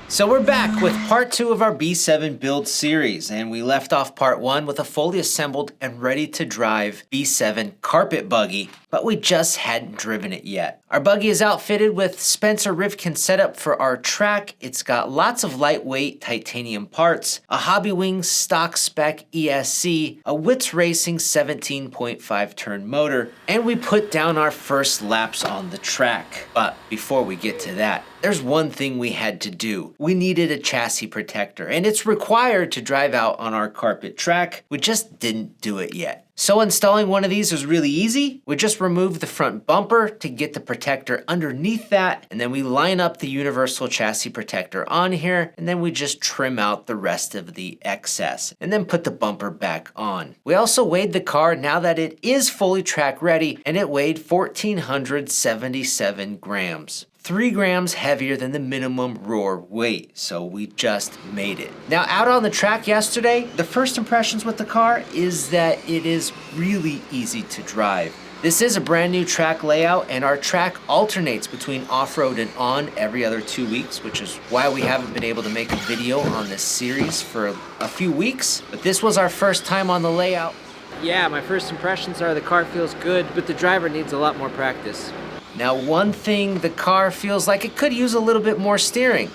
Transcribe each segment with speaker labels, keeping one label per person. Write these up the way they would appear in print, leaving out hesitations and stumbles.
Speaker 1: So we're back with part 2 of our B7 build series, and we left off part 1 with a fully assembled and ready to drive B7 Carpet Buggy, but we just hadn't driven it yet. Our buggy is outfitted with Spencer Rivkin setup for our track. It's got lots of lightweight titanium parts, a Hobby Wings stock spec ESC, a Witz Racing 17.5 turn motor, and we put down our first laps on the track. But before we get to that, there's one thing we had to do. We needed a chassis protector, and it's required to drive out on our carpet track. We just didn't do it yet. So installing one of these is really easy. We just remove the front bumper to get the protector underneath that, and then we line up the universal chassis protector on here, and then we just trim out the rest of the excess, and then put the bumper back on. We also weighed the car now that it is fully track ready, and it weighed 1,477 grams. 3 grams heavier than the minimum roar weight, so we just made it. Now out on the track yesterday, the first impressions with the car is that it is really easy to drive. This is a brand new track layout, and our track alternates between off-road and on every other 2 weeks, which is why we haven't been able to make a video on this series for a few weeks, but this was our first time on the layout.
Speaker 2: Yeah, my first impressions are the car feels good, but the driver needs a lot more practice.
Speaker 1: Now, one thing the car feels like it could use a little bit more steering.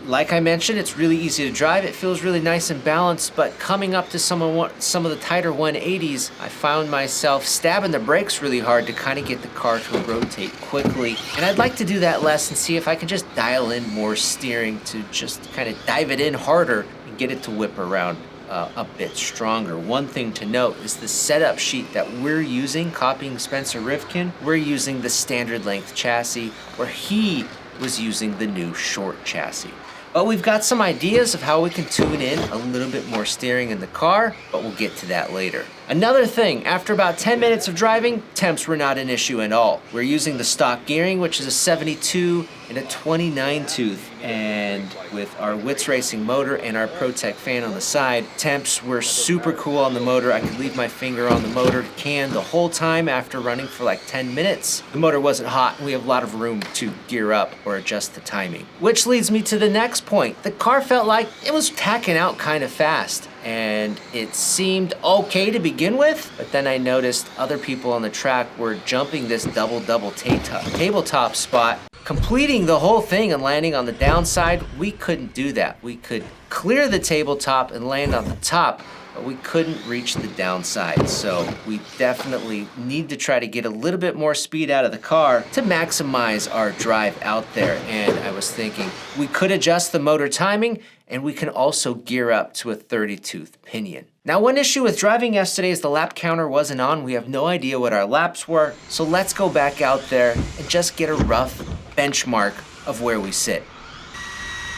Speaker 1: Like I mentioned, it's really easy to drive. It feels really nice and balanced, but coming up to some of the tighter 180s, I found myself stabbing the brakes really hard to kind of get the car to rotate quickly. And I'd like to do that less and see if I can just dial in more steering to just kind of dive it in harder and get it to whip around a bit stronger. One thing to note is the setup sheet that we're using, copying Spencer Rivkin, we're using the standard length chassis where he was using the new short chassis. But we've got some ideas of how we can tune in a little bit more steering in the car, but we'll get to that later. Another thing, after about 10 minutes of driving, temps were not an issue at all. We're using the stock gearing, which is a 72 and a 29 tooth, and with our Witz Racing motor and our ProTech fan on the side, temps were super cool on the motor. I could leave my finger on the motor can the whole time after running for like 10 minutes. The motor wasn't hot, and we have a lot of room to gear up or adjust the timing. Which leads me to the next point. The car felt like it was tacking out kind of fast, and it seemed okay to begin with, but then I noticed other people on the track were jumping this double tabletop spot, completing the whole thing and landing on the downside. We couldn't do that. We could clear the tabletop and land on the top, but we couldn't reach the downside. So we definitely need to try to get a little bit more speed out of the car to maximize our drive out there. And I was thinking we could adjust the motor timing, and we can also gear up to a 30-tooth pinion. Now, one issue with driving yesterday is the lap counter wasn't on. We have no idea what our laps were. So let's go back out there and just get a rough benchmark of where we sit.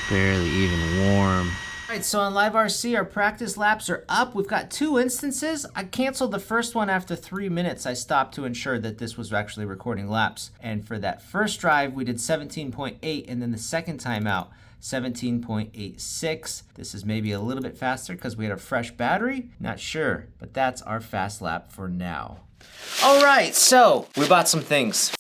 Speaker 2: Barely even warm.
Speaker 1: All right, so on Live RC, our practice laps are up. We've got 2 instances. I canceled the first one after 3 minutes. I stopped to ensure that this was actually recording laps. And for that first drive, we did 17.8, and then the second time out, 17.86. This is maybe a little bit faster because we had a fresh battery. Not sure, but that's our fast lap for now. All right, so we bought some things.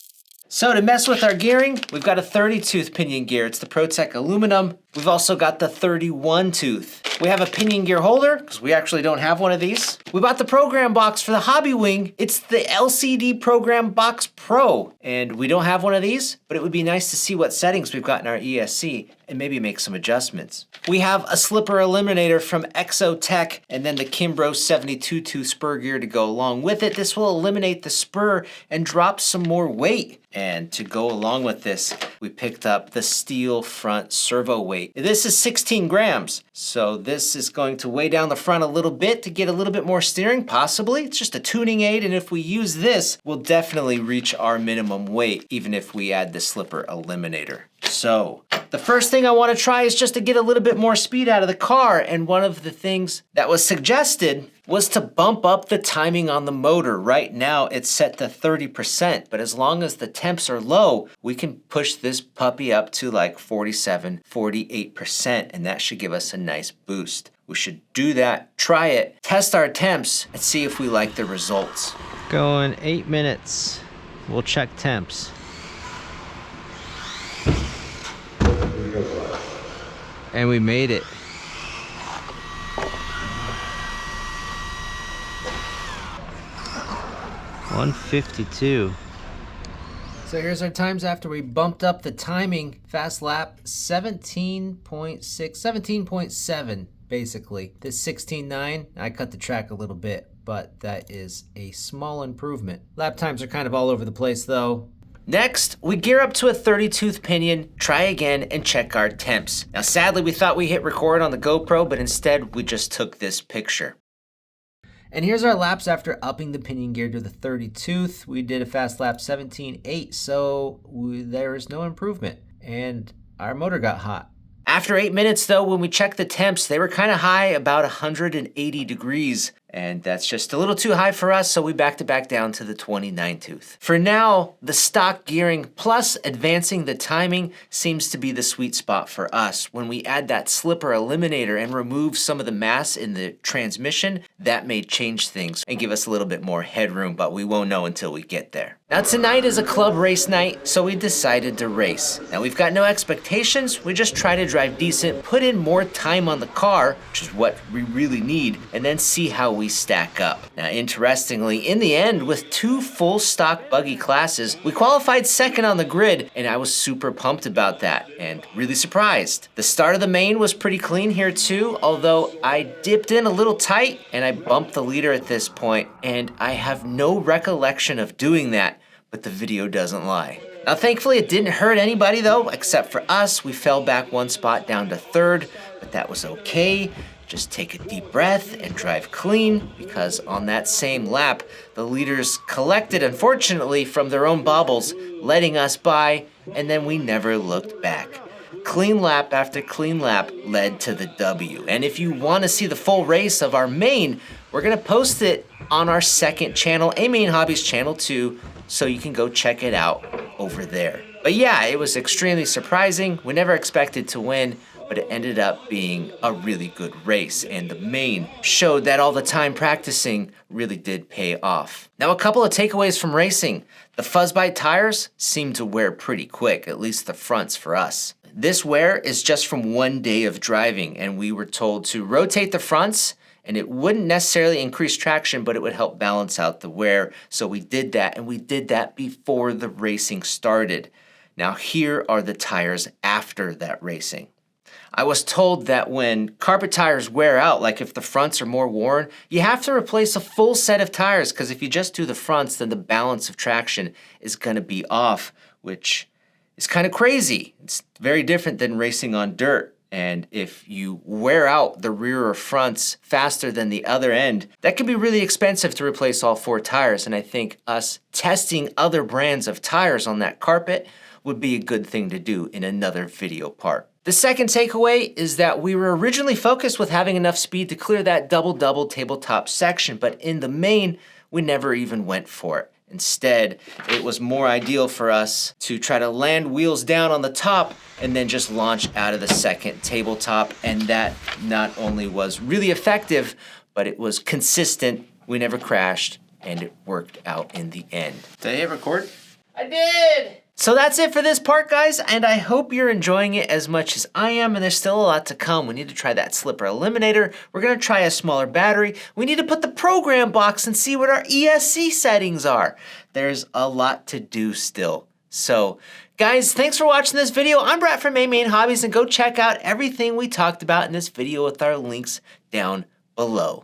Speaker 1: So to mess with our gearing, we've got a 30-tooth pinion gear. It's the ProTech aluminum. We've also got the 31-tooth. We have a pinion gear holder, because we actually don't have one of these. We bought the program box for the Hobby Wing. It's the LCD Program Box Pro. And we don't have one of these, but it would be nice to see what settings we've got in our ESC and maybe make some adjustments. We have a slipper eliminator from Exotech, and then the Kimbrough 72-tooth spur gear to go along with it. This will eliminate the spur and drop some more weight. And to go along with this, we picked up the steel front servo weight. This is 16 grams, so this is going to weigh down the front a little bit to get a little bit more steering, possibly. It's just a tuning aid, and if we use this, we'll definitely reach our minimum weight, even if we add the slipper eliminator. So the first thing I want to try is just to get a little bit more speed out of the car, and one of the things that was suggested was to bump up the timing on the motor. Right now it's set to 30%, but as long as the temps are low, we can push this puppy up to like 47, 48%, and that should give us a nice boost. We should do that, try it, test our temps, and see if we like the results.
Speaker 2: Going 8 minutes. We'll check temps.
Speaker 3: And we made it. $152.
Speaker 1: So here's our times after we bumped up the timing. Fast lap 17.6, 17.7 basically. This 16.9, I cut the track a little bit, but that is a small improvement. Lap times are kind of all over the place though. Next, we gear up to a 30-tooth pinion, try again, and check our temps. Now sadly, we thought we hit record on the GoPro, but instead we just took this picture. And here's our laps after upping the pinion gear to the 30-tooth. We did a fast lap 17.8, so there is no improvement, and our motor got hot. After 8 minutes though, when we checked the temps, they were kind of high, about 180 degrees. And that's just a little too high for us, so we backed it back down to the 29-tooth. For now, the stock gearing plus advancing the timing seems to be the sweet spot for us. When we add that slipper eliminator and remove some of the mass in the transmission, that may change things and give us a little bit more headroom, but we won't know until we get there. Now tonight is a club race night, so we decided to race. Now we've got no expectations, we just try to drive decent, put in more time on the car, which is what we really need, and then see how we stack up. Now interestingly, in the end, with 2 full stock buggy classes, we qualified second on the grid, and I was super pumped about that and really surprised. The start of the main was pretty clean here too, although I dipped in a little tight and I bumped the leader at this point, and I have no recollection of doing that, but the video doesn't lie. Now thankfully it didn't hurt anybody though, except for us. We fell back 1 spot down to 3rd, but that was okay. Just take a deep breath and drive clean, because on that same lap, the leaders collected, unfortunately, from their own bobbles, letting us by, and then we never looked back. Clean lap after clean lap led to the W. And if you want to see the full race of our main, we're going to post it on our second channel, AMain Hobbies Channel 2, so you can go check it out over there. But yeah, it was extremely surprising. We never expected to win, but it ended up being a really good race, and the main showed that all the time practicing really did pay off. Now a couple of takeaways from racing. The Fuzzbite tires seem to wear pretty quick, at least the fronts for us. This wear is just from 1 day of driving, and we were told to rotate the fronts, and it wouldn't necessarily increase traction, but it would help balance out the wear. So we did that, and we did that before the racing started. Now here are the tires after that racing. I was told that when carpet tires wear out, like if the fronts are more worn, you have to replace a full set of tires, because if you just do the fronts, then the balance of traction is going to be off, which is kind of crazy. It's very different than racing on dirt. And if you wear out the rear or fronts faster than the other end, that can be really expensive to replace all 4 tires. And I think us testing other brands of tires on that carpet would be a good thing to do in another video part. The second takeaway is that we were originally focused with having enough speed to clear that double-double tabletop section, but in the main, we never even went for it. Instead, it was more ideal for us to try to land wheels down on the top and then just launch out of the second tabletop, and that not only was really effective, but it was consistent. We never crashed, and it worked out in the end. Did I hit record? I did! So that's it for this part, guys, and I hope you're enjoying it as much as I am, and there's still a lot to come. We need to try that slipper eliminator. We're gonna try a smaller battery. We need to put the program box and see what our ESC settings are. There's a lot to do still. So, guys, thanks for watching this video. I'm Brett from AMain Hobbies, and go check out everything we talked about in this video with our links down below.